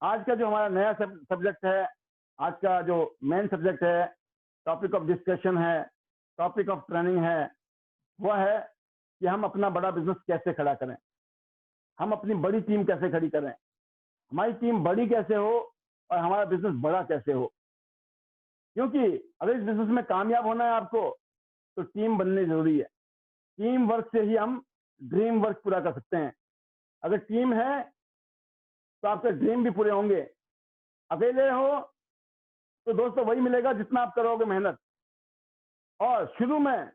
आज का जो हमारा नया सब्जेक्ट है, आज का जो मेन सब्जेक्ट है, टॉपिक ऑफ डिस्कशन है, टॉपिक ऑफ ट्रेनिंग है, वह है कि हम अपना बड़ा बिजनेस कैसे खड़ा करें, हम अपनी बड़ी टीम कैसे खड़ी करें, हमारी टीम बड़ी कैसे हो और हमारा बिजनेस बड़ा कैसे हो। क्योंकि अगर इस बिजनेस में कामयाब होना है आपको, तो टीम बननी जरूरी है। टीम वर्क से ही हम ड्रीम वर्क पूरा कर सकते हैं। अगर टीम है तो आपके ड्रीम भी पूरे होंगे। अकेले हो तो दोस्तों वही मिलेगा जितना आप करोगे मेहनत। और शुरू में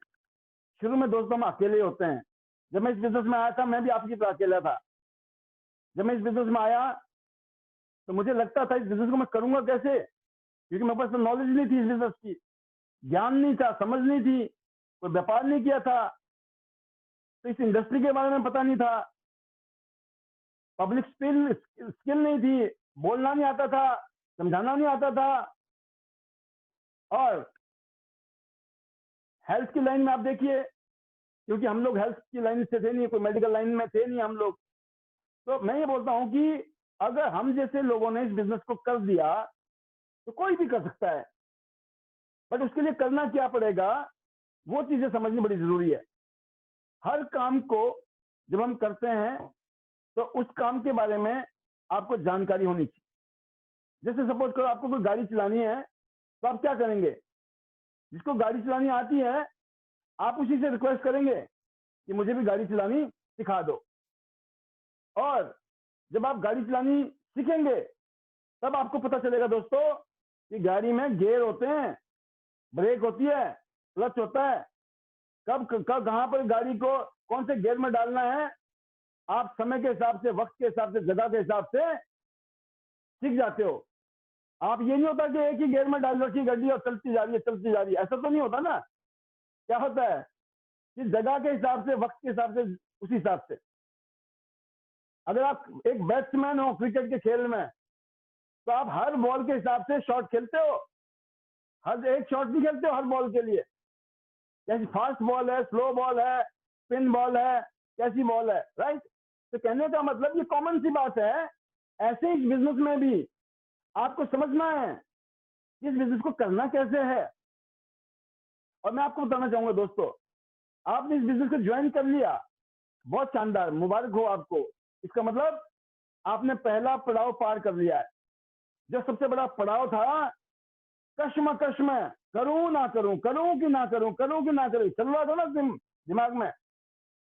दोस्तों हम अकेले होते हैं। जब मैं इस बिजनेस में आया था, मैं भी आपकी तरह अकेला था। जब मैं इस बिजनेस में आया तो मुझे लगता था इस बिजनेस को मैं करूंगा कैसे, क्योंकि मेरे पास नॉलेज नहीं थी इस बिजनेस की, ज्ञान नहीं था, समझ नहीं थी, कोई व्यापार नहीं किया था, तो इस इंडस्ट्री के बारे में पता नहीं था, पब्लिक स्किल नहीं थी, बोलना नहीं आता था, समझाना नहीं आता था। और हेल्थ की लाइन में आप देखिए, क्योंकि हम लोग हेल्थ की लाइन से थे नहीं, कोई मेडिकल लाइन में थे नहीं हम लोग। तो मैं ये बोलता हूं कि अगर हम जैसे लोगों ने इस बिजनेस को कर दिया तो कोई भी कर सकता है, बट उसके लिए करना क्या पड़ेगा, वो चीजें समझनी बड़ी जरूरी है। हर काम को जब हम करते हैं तो उस काम के बारे में आपको जानकारी होनी चाहिए। जैसे सपोज करो आपको कोई गाड़ी चलानी है, तो आप क्या करेंगे, जिसको गाड़ी चलानी आती है आप उसी से रिक्वेस्ट करेंगे कि मुझे भी गाड़ी चलानी सिखा दो। और जब आप गाड़ी चलानी सीखेंगे तब आपको पता चलेगा दोस्तों कि गाड़ी में गियर होते हैं, ब्रेक होती है, क्लच होता है, कब कहां पर गाड़ी को कौन से गियर में डालना है, आप समय के हिसाब से, वक्त के हिसाब से, जगह के हिसाब से सीख जाते हो। आप ये नहीं होता कि एक ही गियर में डाल रखी गाड़ी और चलती जा रही है, ऐसा तो नहीं होता ना। क्या होता है कि जगह के हिसाब से, वक्त के हिसाब से, उसी हिसाब से। अगर आप एक बैट्समैन हो क्रिकेट के खेल में, तो आप हर बॉल के हिसाब से शॉट खेलते हो, हर एक शॉट नहीं खेलते हो हर बॉल के लिए। जैसे फास्ट बॉल है, स्लो बॉल है, स्पिन बॉल है, कैसी बॉल है, राइट। तो कहने का मतलब ये कॉमन सी बात है। ऐसे इस बिजनेस में भी आपको समझना है कि इस बिजनेस को करना कैसे है। और मैं आपको बताना चाहूंगा दोस्तों, आपने इस बिजनेस को ज्वाइन कर लिया, बहुत शानदार, मुबारक हो आपको। इसका मतलब आपने पहला पड़ाव पार कर लिया है। जो सबसे बड़ा पड़ाव था, कश्मकश में, करूं ना करूं, करूं कि ना करूं, करूं कि ना करूं, चल रहा था ना दिमाग में,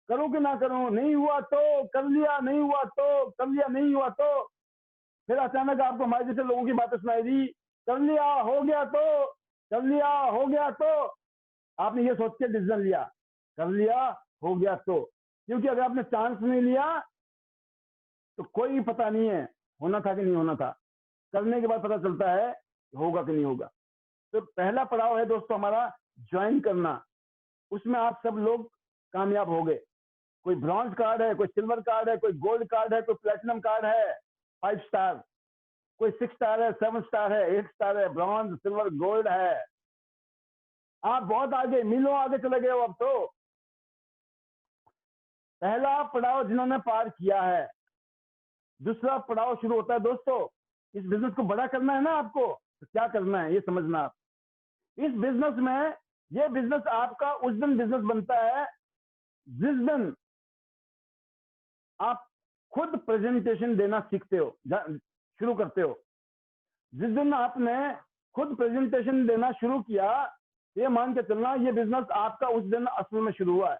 करूं कि ना करूं, नहीं हुआ तो कर लिया, नहीं हुआ तो कर लिया, नहीं हुआ तो फिर अचानक आपको हमारे जैसे लोगों की बातें सुनाई दी, कर लिया हो गया तो, कर लिया हो गया तो। आपने ये सोच के डिसीजन लिया, कर लिया हो गया तो। क्योंकि अगर आपने चांस नहीं लिया तो कोई पता नहीं है होना था कि नहीं होना था। करने के बाद पता चलता है होगा कि नहीं होगा। तो पहला पड़ाव है दोस्तों हमारा ज्वाइन करना। उसमें आप सब लोग कामयाब हो गए। कोई ब्रॉन्ज कार्ड है, कोई सिल्वर कार्ड है, कोई गोल्ड कार्ड है, कोई प्लेटिनम कार्ड है, 5 स्टार, कोई 6 स्टार है, 7 स्टार है, 8 स्टार है, ब्रॉन्ज, सिल्वर, गोल्ड है। आप बहुत आगे, मीलों आगे चले गए हो अब तो। पहला पड़ाव जिन्होंने पार किया है, दूसरा पड़ाव शुरू होता है दोस्तों। इस बिजनेस को बड़ा करना है ना आपको, तो क्या करना है ये समझना। आप इस बिजनेस में, ये बिजनेस आपका उस दिन बिजनेस बनता है जिस दिन आप खुद प्रेजेंटेशन देना सीखते हो, शुरू करते हो। जिस दिन आपने खुद प्रेजेंटेशन देना शुरू किया, ये मान के चलना ये बिजनेस आपका उस दिन असल में शुरू हुआ है।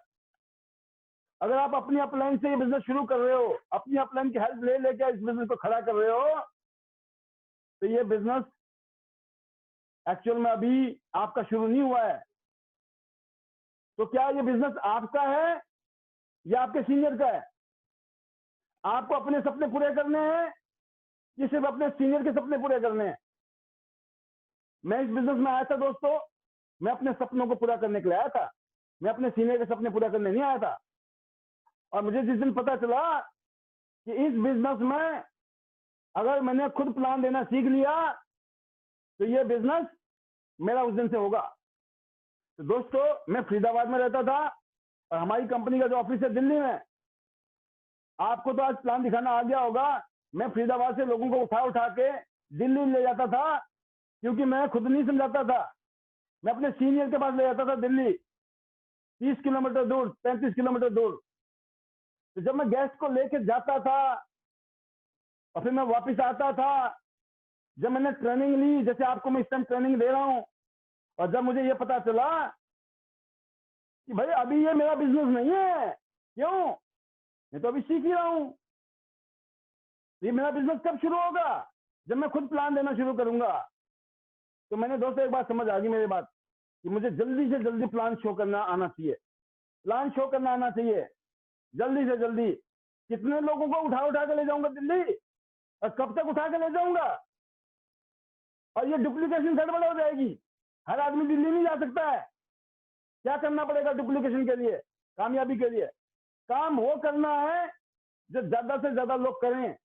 अगर आप अपनी अपलाइन से ये बिजनेस शुरू कर रहे हो, अपनी अपलाइन की हेल्प ले लेकर इस बिजनेस को खड़ा कर रहे हो, तो ये बिजनेस एक्चुअल में अभी आपका शुरू नहीं हुआ है। तो क्या ये बिजनेस आपका है या आपके सीनियर का है? आपको अपने सपने पूरे करने हैं कि सिर्फ अपने सीनियर के सपने पूरे करने हैं? मैं इस बिजनेस में आया था दोस्तों, मैं अपने सपनों को पूरा करने के लिए आया था, मैं अपने सीनियर के सपने पूरा करने नहीं आया था। और मुझे जिस दिन पता चला कि इस बिजनेस में अगर मैंने खुद प्लान देना सीख लिया तो ये बिजनेस मेरा उस दिन से होगा। तो दोस्तों मैं फरीदाबाद में रहता था और हमारी कंपनी का जो ऑफिस है दिल्ली में। आपको तो आज प्लान दिखाना आ गया होगा, मैं फरीदाबाद से लोगों को उठा उठा के दिल्ली ले जाता था, क्योंकि मैं खुद नहीं समझाता था, मैं अपने सीनियर के पास ले जाता था दिल्ली, 30 किलोमीटर दूर, 35 किलोमीटर दूर। तो जब मैं गेस्ट को लेके जाता था और फिर मैं वापस आता था, जब मैंने ट्रेनिंग ली, जैसे आपको मैं इस टाइम ट्रेनिंग दे रहा हूं, और जब मुझे ये पता चला कि भाई अभी ये मेरा बिजनेस नहीं है, क्यों, मैं तो अभी सीख ही रहा हूं, ये मेरा बिजनेस कब शुरू होगा, जब मैं खुद प्लान देना शुरू करूंगा। तो मैंने दोस्तों एक बात समझ आ गई मेरी बात, कि मुझे जल्दी से जल्दी प्लान शो करना आना चाहिए, प्लान शो करना आना चाहिए, जल्दी से जल्दी। कितने लोगों को उठा उठा के ले जाऊंगा दिल्ली, और कब तक उठा के ले जाऊंगा, और ये डुप्लीकेशन गड़बड़ हो जाएगी। हर आदमी दिल्ली नहीं जा सकता है। क्या करना पड़ेगा डुप्लीकेशन के लिए, कामयाबी के लिए? काम वो करना है जो ज्यादा से ज्यादा लोग करें।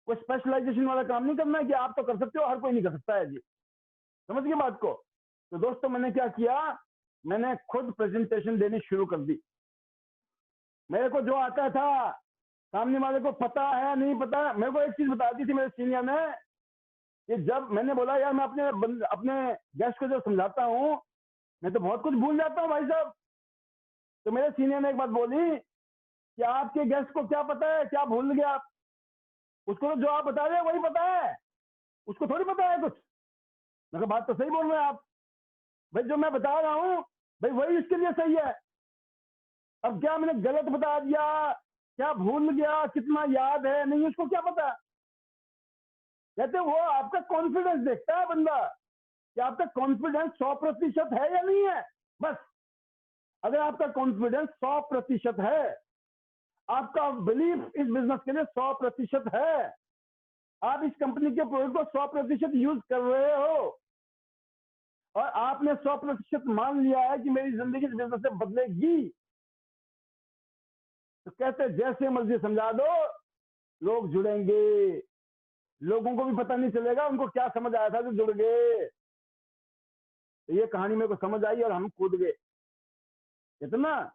कोई स्पेशलाइजेशन वाला काम नहीं करना है कि आप तो कर सकते हो, हर कोई नहीं कर सकता है जी। समझ गए बात को? तो दोस्तों मैंने क्या किया, मैंने खुद प्रेजेंटेशन देनी शुरू कर दी। मेरे को जो आता था, सामने वाले को पता है नहीं पता, मेरे को एक चीज बता दी थी मेरे सीनियर ने, कि जब मैंने बोला यार मैं अपने गेस्ट को जब समझाता हूँ, मैं तो बहुत कुछ भूल जाता हूँ भाई साहब। तो मेरे सीनियर ने एक बात बोली कि आपके गेस्ट को क्या पता है, क्या भूल गया आप, उसको तो जो आप बता रहे हैं वही पता है, उसको थोड़ी पता है कुछ। मैं कहा बात तो सही बोल रहे हैं आप भाई, जो मैं बता रहा हूँ भाई वही उसके लिए सही है। अब क्या मैंने गलत बता दिया, क्या भूल गया, कितना याद है, नहीं उसको क्या पता। कहते वो आपका कॉन्फिडेंस देखता है बंदा, कि आपका कॉन्फिडेंस 100% है या नहीं है। बस अगर आपका कॉन्फिडेंस 100% है, आपका बिलीफ इस बिजनेस के लिए 100% है, आप इस कंपनी के प्रोडक्ट को 100% यूज कर रहे हो, और आपने 100% मान लिया है कि मेरी जिंदगी इस बिजनेस से बदलेगी, तो कहते जैसे मर्जी समझा दो, लोग जुड़ेंगे। लोगों को भी पता नहीं चलेगा उनको क्या समझ आया था, जो जुड़ गए। तो ये कहानी मेरे को समझ आई और हम कूद गए। कितना,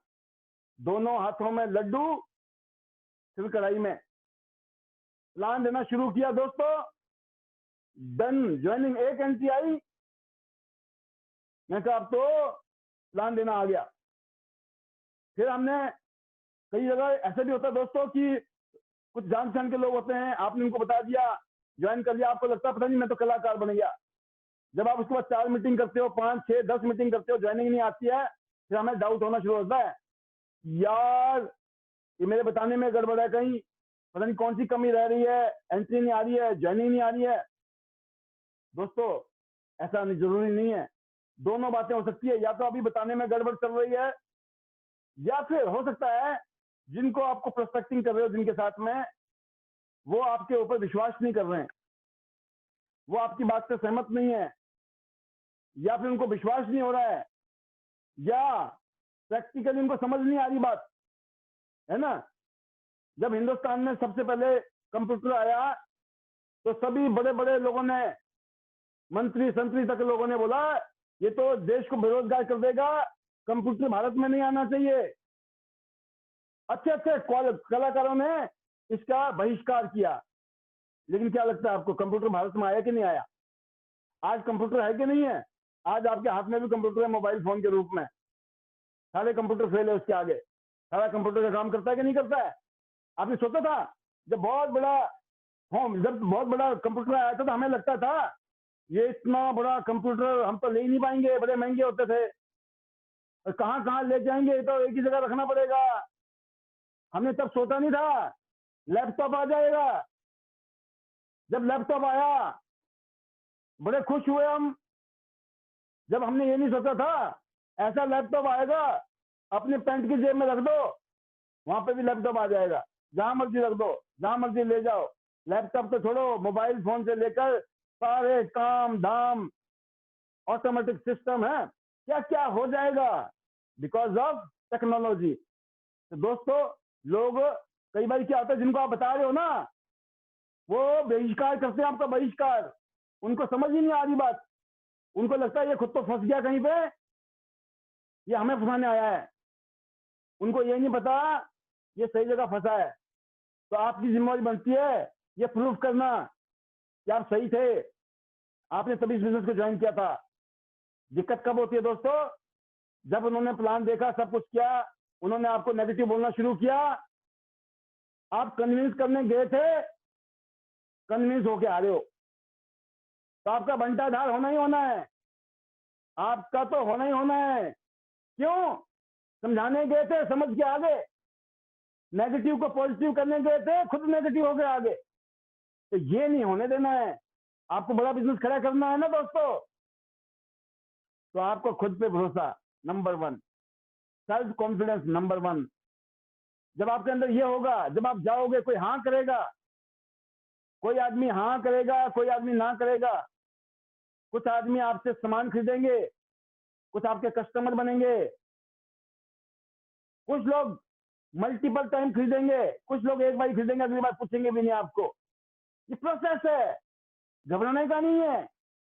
दोनों हाथों में लड्डू, फिर कढ़ाई में प्लान देना शुरू किया दोस्तों। डन, ज्वाइनिंग एक एंट्री आई, मैं कहा अब तो प्लान देना आ गया। फिर हमने कई जगह ऐसे भी होता है दोस्तों कि कुछ जान पहचान के लोग होते हैं, आपने उनको बता दिया, ज्वाइन कर लिया, आपको लगता है पता नहीं मैं तो कलाकार बन गया। जब आप उसके बाद 4 मीटिंग करते हो, 5, 6, 10 मीटिंग करते हो, ज्वाइनिंग नहीं आती है, फिर हमें डाउट होना शुरू होता है, यार ये मेरे बताने में गड़बड़ है, कहीं पता नहीं कौन सी कमी रह रही है, एंट्री नहीं आ रही है, ज्वाइनिंग नहीं आ रही है। दोस्तों ऐसा नहीं, जरूरी नहीं है, दोनों बातें हो सकती है। या तो अभी बताने में गड़बड़ चल रही है, या फिर हो सकता है जिनको आपको प्रोस्पेक्टिंग कर रहे हो, जिनके साथ में, वो आपके ऊपर विश्वास नहीं कर रहे हैं, वो आपकी बात से सहमत नहीं है, या फिर उनको विश्वास नहीं हो रहा है, या प्रैक्टिकली उनको समझ नहीं आ रही बात, है ना। जब हिंदुस्तान में सबसे पहले कंप्यूटर आया, तो सभी बड़े बड़े लोगों ने, मंत्री संतरी तक लोगों ने बोला ये तो देश को बेरोजगार कर देगा, कंप्यूटर भारत में नहीं आना चाहिए। अच्छे अच्छे कलाकारों ने इसका बहिष्कार किया। लेकिन क्या लगता है आपको, कंप्यूटर भारत में आया कि नहीं आया? आज कंप्यूटर है कि नहीं है? आज आपके हाथ में भी कंप्यूटर है, मोबाइल फोन के रूप में। सारे कंप्यूटर फेल है उसके आगे। सारा कंप्यूटर का काम करता है कि नहीं करता है? आपने सोचा था जब बहुत बड़ा कंप्यूटर आया था, तो हमें लगता था ये इतना बड़ा कंप्यूटर हम तो ले ही नहीं पाएंगे, बड़े महंगे होते थे, और कहाँ कहाँ ले जाएंगे, तो एक ही जगह रखना पड़ेगा। हमने तब सोचा नहीं था लैपटॉप आ जाएगा। जब लैपटॉप आया बड़े खुश हुए हम। जब हमने ये नहीं सोचा था ऐसा लैपटॉप आएगा, अपने पैंट की जेब में रख दो, वहां पे भी लैपटॉप आ जाएगा, जहां मर्जी रख दो, जहां मर्जी ले जाओ। लैपटॉप तो छोड़ो, मोबाइल फोन से लेकर सारे काम धाम ऑटोमेटिक सिस्टम है, क्या क्या हो जाएगा बिकॉज ऑफ टेक्नोलॉजी। तो दोस्तों लोग कई बार क्या होता है, जिनको आप बता रहे हो ना, वो बहिष्कार करते हैं आपका, बहिष्कार। उनको समझ ही नहीं आ रही बात, उनको लगता है ये खुद तो फंस गया कहीं पे, ये हमें फंसाने आया है। उनको ये नहीं पता ये सही जगह फंसा है। तो आपकी जिम्मेवारी बनती है ये प्रूफ करना कि आप सही थे, आपने तभी इस बिजनेस को ज्वाइन किया था। दिक्कत कब होती है दोस्तों? जब उन्होंने प्लान देखा, सब कुछ किया, उन्होंने आपको नेगेटिव बोलना शुरू किया, आप कन्विंस करने गए थे, कन्विंस होके आ रहे हो, तो आपका बंटाधार होना ही होना है, आपका तो होना ही होना है। क्यों? समझाने गए थे, समझ के आ गए, नेगेटिव को पॉजिटिव करने गए थे, खुद नेगेटिव हो गए आगे। तो ये नहीं होने देना है। आपको बड़ा बिजनेस खड़ा करना है ना दोस्तों, तो आपको खुद पे भरोसा नंबर 1, सेल्फ कॉन्फिडेंस नंबर 1। जब आपके अंदर ये होगा, जब आप जाओगे, कोई हाँ करेगा, कोई आदमी हाँ करेगा, कोई आदमी ना करेगा। कुछ आदमी आपसे सामान खरीदेंगे, कुछ आपके कस्टमर बनेंगे, कुछ लोग मल्टीपल टाइम खरीदेंगे, कुछ लोग एक बार खरीदेंगे, अगली बार पूछेंगे भी नहीं आपको। ये प्रोसेस है, घबराने का नहीं है,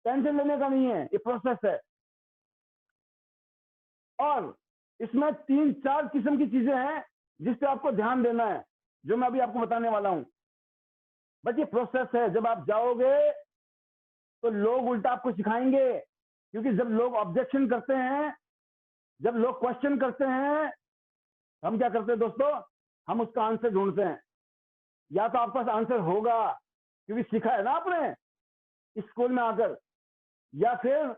टेंशन लेने का नहीं है, ये प्रोसेस है। और इसमें 3-4 किस्म की चीजें हैं जिस पे आपको ध्यान देना है, जो मैं अभी आपको बताने वाला हूं। बट ये प्रोसेस है, जब आप जाओगे तो लोग उल्टा आपको सिखाएंगे, क्योंकि जब लोग ऑब्जेक्शन करते हैं, जब लोग क्वेश्चन करते हैं, हम क्या करते हैं दोस्तों? हम उसका आंसर ढूंढते हैं। या तो आपके पास आंसर होगा क्योंकि सीखा है ना आपने स्कूल में आकर, या फिर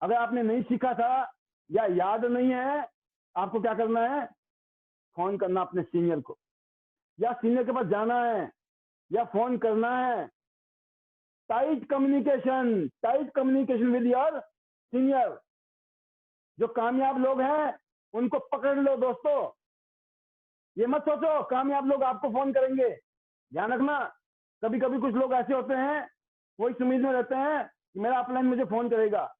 अगर आपने नहीं सीखा था या याद नहीं है, आपको क्या करना है? फोन करना अपने सीनियर को, या सीनियर के पास जाना है, या फोन करना है। Tight communication with your senior. जो कामयाब लोग हैं उनको पकड़ लो दोस्तों। ये मत सोचो कामयाब लोग आपको फोन करेंगे। ध्यान रखना, कभी कभी कुछ लोग ऐसे होते हैं, वो इस उम्मीद में रहते हैं कि मेरा अपलाइन मुझे फोन करेगा।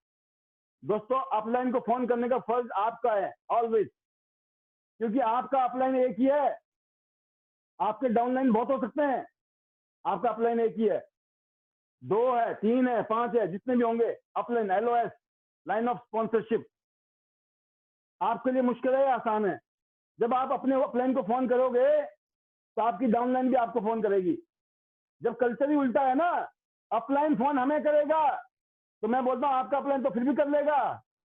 दोस्तों, अपलाइन को फोन करने का फर्ज आपका है ऑलवेज, क्योंकि आपका अपलाइन एक ही है। आपके डाउनलाइन बहुत हो सकते हैं, आपका अपलाइन एक ही है, 2 है, 3 है, 5 है, जितने भी होंगे upline, LOS, line of sponsorship. आपके लिए मुश्किल है या आसान है? जब आप अपने अपलाइन को फोन करोगे तो आपकी डाउनलाइन भी आपको फोन करेगी। जब कल्चर ही उल्टा है ना, अपलाइन फोन हमें करेगा, तो मैं बोलता हूं आपका अपलाइन तो फिर भी कर लेगा,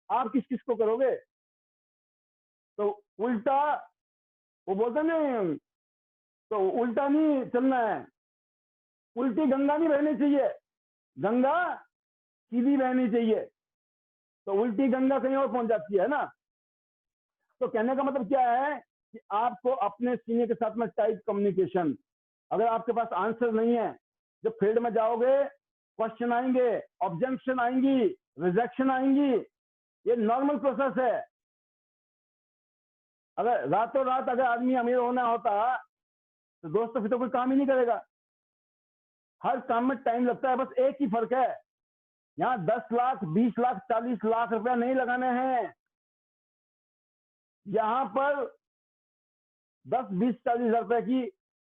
आप किस किस को करोगे? तो उल्टा, वो बोलते नहीं, तो उल्टा नहीं चलना है, उल्टी गंगा नहीं बहनी चाहिए, गंगा सीधी बहनी चाहिए। तो उल्टी गंगा कहीं और पहुंच जाती है ना। तो कहने का मतलब क्या है कि आपको अपने सीनियर के साथ में टाइट कम्युनिकेशन। अगर आपके पास आंसर नहीं है, जब फील्ड में जाओगे, क्वेश्चन आएंगे, ऑब्जेक्शन आएंगी, रिजेक्शन आएंगी, ये नॉर्मल प्रोसेस है। अगर रातों रात अगर आदमी अमीर होना होता तो दोस्तों फिर तो कोई काम ही नहीं करेगा। हर काम में टाइम लगता है, बस एक ही फर्क है, यहाँ 10 लाख 20 लाख 40 लाख रुपया नहीं लगाने हैं। यहाँ पर 10-20-40 हजार रुपए की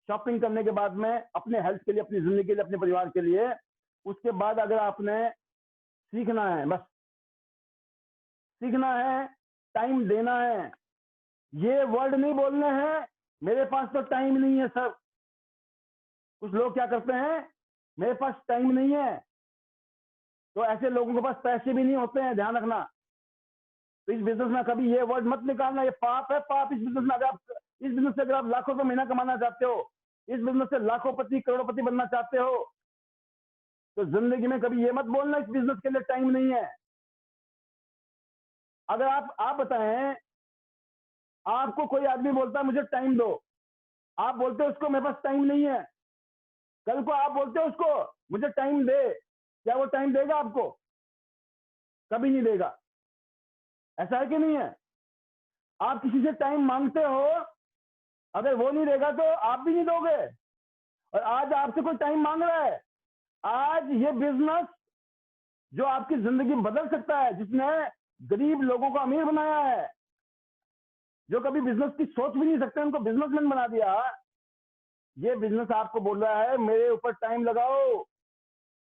शॉपिंग करने के बाद में अपने हेल्थ के लिए, अपनी जिंदगी के लिए, अपने परिवार के लिए, उसके बाद अगर आपने सीखना है, बस सीखना है, टाइम देना है। ये वर्ड नहीं बोलने हैं मेरे पास तो टाइम नहीं है सर। कुछ लोग क्या करते हैं, मेरे पास टाइम नहीं है, तो ऐसे लोगों के पास पैसे भी नहीं होते हैं, ध्यान रखना। तो इस बिजनेस में कभी ये वर्ड मत निकालना, ये पाप है, पाप। इस बिजनेस में अगर आप, इस बिजनेस से अगर आप लाखों रुपए महीना कमाना चाहते हो, इस बिजनेस से लाखोंपति करोड़पति बनना चाहते हो, तो जिंदगी में कभी ये मत बोलना इस बिजनेस के लिए टाइम नहीं है। अगर आप बताएं, आपको कोई आदमी बोलता है मुझे टाइम दो, आप बोलते हो उसको मेरे पास टाइम नहीं है, कल को आप बोलते हो उसको मुझे टाइम दे, क्या वो टाइम देगा आपको? कभी नहीं देगा। ऐसा है कि नहीं है? आप किसी से टाइम मांगते हो, अगर वो नहीं देगा तो आप भी नहीं दोगे। और आज आपसे कोई टाइम मांग रहा है, आज ये बिजनेस जो आपकी जिंदगी बदल सकता है, जिसने गरीब लोगों को अमीर बनाया है, जो कभी बिजनेस की सोच भी नहीं सकते उनको बिजनेसमैन बना दिया, ये बिजनेस आपको बोल रहा है मेरे ऊपर टाइम लगाओ,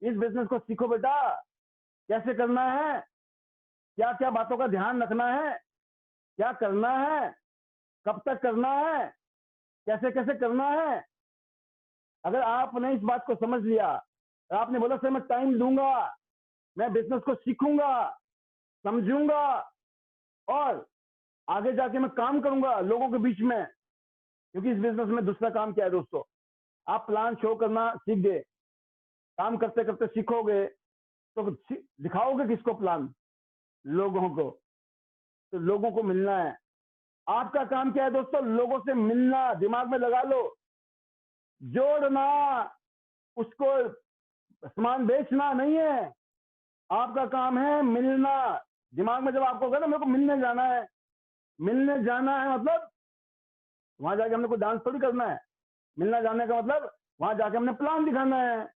इस बिजनेस को सीखो बेटा, कैसे करना है, क्या क्या बातों का ध्यान रखना है, क्या करना है, कब तक करना है, कैसे कैसे करना है। अगर आपने इस बात को समझ लिया, आपने बोला सर मैं टाइम दूंगा, मैं बिजनेस को सीखूंगा, समझूंगा और आगे जाके मैं काम करूंगा लोगों के बीच में, क्योंकि इस बिजनेस में दूसरा काम क्या है दोस्तों, आप प्लान शो करना सीख गए, काम करते करते सीखोगे तो दिखाओगे किसको प्लान? लोगों को। तो लोगों को मिलना है। आपका काम क्या है दोस्तों? लोगों से मिलना। दिमाग में लगा लो, जोड़ना, उसको सामान बेचना नहीं है। आपका काम है मिलना। दिमाग में जब आपको कहना मेरे को मिलने जाना है, मिलने जाना है मतलब वहां जाके हमने कोई डांस थोड़ी करना है। मिलना जाने का मतलब वहां जाके हमने प्लान दिखाना है,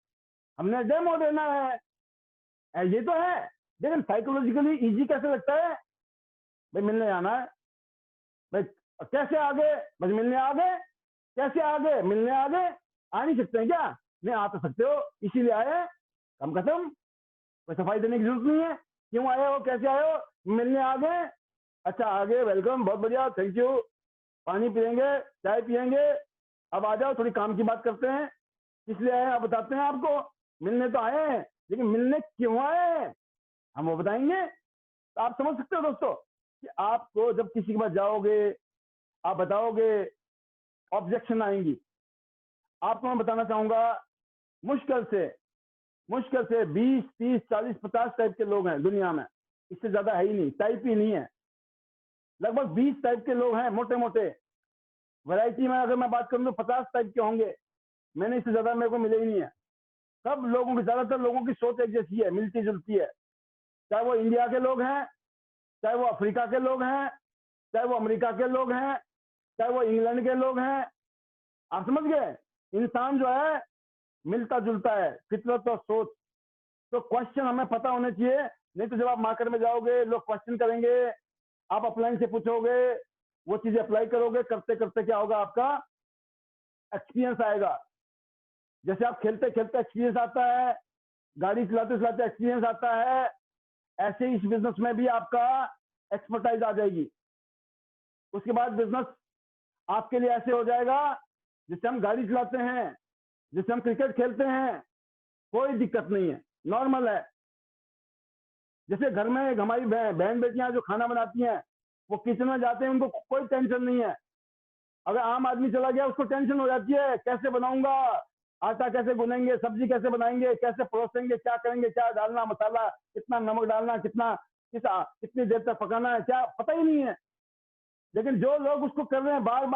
हमने डेमो देना है। ये तो है, लेकिन साइकोलॉजिकली इजी कैसे लगता है? भाई मिलने जाना है, भाई कैसे आगे? बस मिलने आगे। कैसे आगे? मिलने आगे। आ नहीं सकते हैं क्या? नहीं, आ तो सकते हो, इसीलिए आए। कम खत्म, कोई सफाई देने की जरूरत नहीं है। क्यों आए हो, कैसे आए हो? मिलने आगे। अच्छा, आगे, वेलकम, बहुत बढ़िया, थैंक यू। पानी पियेंगे, चाय पियेंगे। अब आ जाओ, थोड़ी काम की बात करते हैं। इसलिए आए आप बताते हैं आपको। मिलने तो आए हैं, लेकिन मिलने क्यों आए हम वो बताएंगे। तो आप समझ सकते हो दोस्तों कि आपको जब किसी के पास जाओगे, आप बताओगे, ऑब्जेक्शन आएंगी। आपको मैं बताना चाहूंगा, मुश्किल से 20, 30, 40, 50 टाइप के लोग हैं दुनिया में। इससे ज्यादा है ही नहीं, टाइप ही नहीं है। लगभग 20 टाइप के लोग हैं, मोटे मोटे। वैरायटी में अगर मैं बात करूं तो 50 टाइप के होंगे। मैंने इससे ज्यादा मेरे को मिले ही नहीं है। सब लोगों की, ज्यादातर लोगों की सोच एक जैसी है, मिलती जुलती है। चाहे वो इंडिया के लोग हैं, चाहे वो अफ्रीका के लोग हैं, चाहे वो अमेरिका के लोग हैं, चाहे वो इंग्लैंड के लोग हैं। आप समझ गए? इंसान जो है मिलता जुलता है, फितरत और सोच। तो क्वेश्चन हमें पता होने चाहिए, नहीं तो जब आप मार्केट में जाओगे लोग क्वेश्चन करेंगे, आप अपलाइन से पूछोगे, वो चीजें अप्लाई करोगे, करते करते क्या होगा, आपका एक्सपीरियंस आएगा। जैसे आप खेलते खेलते एक्सपीरियंस आता है, गाड़ी चलाते चलाते एक्सपीरियंस आता है, ऐसे ही इस बिजनेस में भी आपका एक्सपर्टाइज आ जाएगी। उसके बाद बिजनेस आपके लिए ऐसे हो जाएगा, जिससे हम गाड़ी चलाते हैं, जिससे हम क्रिकेट खेलते हैं, कोई दिक्कत नहीं है, नॉर्मल है। जैसे घर में हमारी बहन बेटियां जो खाना बनाती हैं, वो किचन में जाते हैं, उनको कोई टेंशन नहीं है। अगर आम आदमी चला गया, उसको टेंशन हो जाती है, कैसे बनाऊंगा, आटा कैसे गूनेंगे, सब्जी कैसे बनाएंगे, कैसे परोसेंगे, क्या करेंगे, क्या डालना मसाला, कितना नमक डालना, कितनी देर तक पकाना है, क्या पता ही नहीं है। लेकिन जो लोग उसको कर रहे हैं बार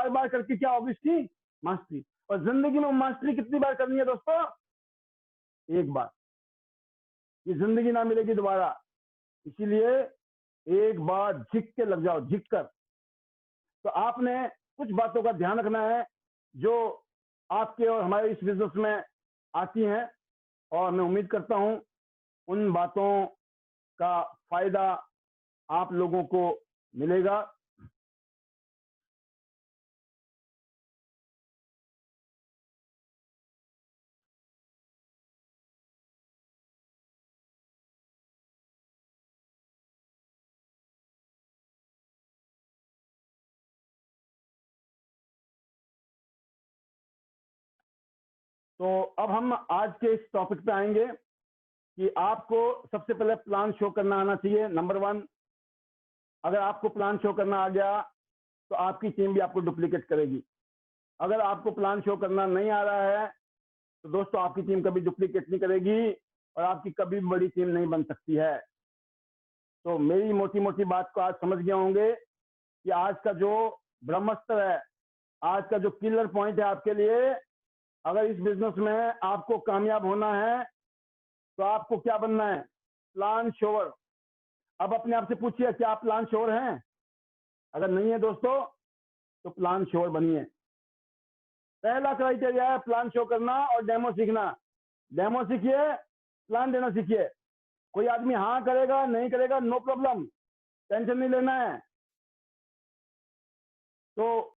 बार करके, क्या होगी उसकी मास्टरी। और जिंदगी में मास्टरी कितनी बार करनी है दोस्तों? एक बार। ये जिंदगी ना मिलेगी दोबारा। इसीलिए एक बार झिक के लग जाओ, झिक कर। तो आपने कुछ बातों का ध्यान रखना है जो आपके और हमारे इस बिजनेस में आती हैं, और मैं उम्मीद करता हूं उन बातों का फायदा आप लोगों को मिलेगा। तो अब हम आज के इस टॉपिक पे आएंगे कि आपको सबसे पहले प्लान शो करना आना चाहिए, नंबर 1। अगर आपको प्लान शो करना आ गया तो आपकी टीम भी आपको डुप्लीकेट करेगी। अगर आपको प्लान शो करना नहीं आ रहा है तो दोस्तों आपकी टीम कभी डुप्लीकेट नहीं करेगी, और आपकी कभी भी बड़ी टीम नहीं बन सकती है। तो मेरी मोटी मोटी बात को आज समझ गए होंगे कि आज का जो ब्रह्मास्त्र है, आज का जो किलर पॉइंट है आपके लिए, अगर इस बिजनेस में आपको कामयाब होना है तो आपको क्या बनना है? प्लान शोर। अब अपने आप से पूछिए, क्या आप प्लान शोर हैं? अगर नहीं है दोस्तों तो प्लान शोर बनिए। पहला क्राइटेरिया है प्लान शो करना और डेमो सीखना। डेमो सीखिए, प्लान देना सीखिए। कोई आदमी हाँ करेगा, नहीं करेगा, नो प्रॉब्लम, टेंशन नहीं लेना है। तो